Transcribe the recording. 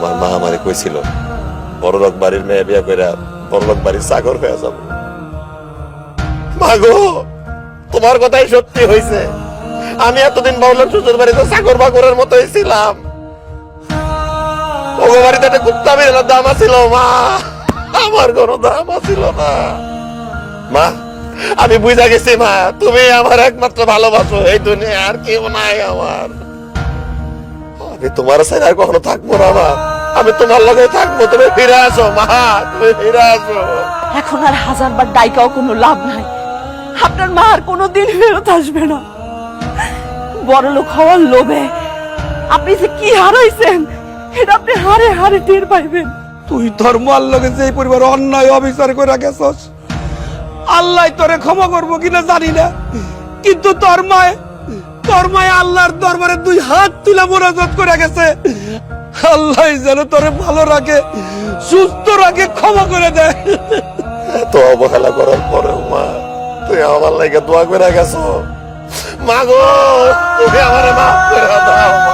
আমার মা আমারে কইছিল বড়লোক বাড়ির মেয়ে বিয়া কইরা বড়লোক বাড়ির চাকর হয়ে যাব। মাগো, তোমার কথাই সত্যি হয়েছে। আমি এতদিন বড়লোক শ্বশুর বাড়িতে চাকর বাকরের মতোই ছিলাম। ওগো বাড়িতে একটা কুত্তা বিড়ালের দাম ছিল মা, আমার কোনো দাম ছিল না। মা, আমি বুঝা গেছি মা, তুমি আমার একমাত্র ভালোবাসো, এই দুনিয়া আর কেউ নাই আমার। আমি তোমার সাথে আর কখনো থাকবো না মা, আমি তোমার লগে থাকবো। তুমি ফিরে আসো মা, তুমি ফিরে আসো। এখন আর হাজারবার ডাইকাও কোনো লাভ নাই। আপনার মা আর কোনোদিন ফেরত আসবে না। বড়লোক হওয়ার লোভে আপনি যে কি হারাইছেন এটা আপনি হারে হারে টের পাইবেন। তুই ধর্ম আল্লাহকে যে পরিবার অন্যায় অবিচার করে গেছস, আল্লাহ তোরে ক্ষমা করবো কিনা জানি না, কিন্তু তোর মায় আল্লাহর দরবারে 2 হাত তুলে মোনাজাত করে গেছে, আল্লাহ যেন তোরে ভালো রাখে, সুস্থ রাখে, ক্ষমা করে দেয়। এত অবহেলা করার পরেও মা, তুই আমার লাগে দোয়া করে গেছো। মা গো, তুমি আমারে মাফ করে দাও মা।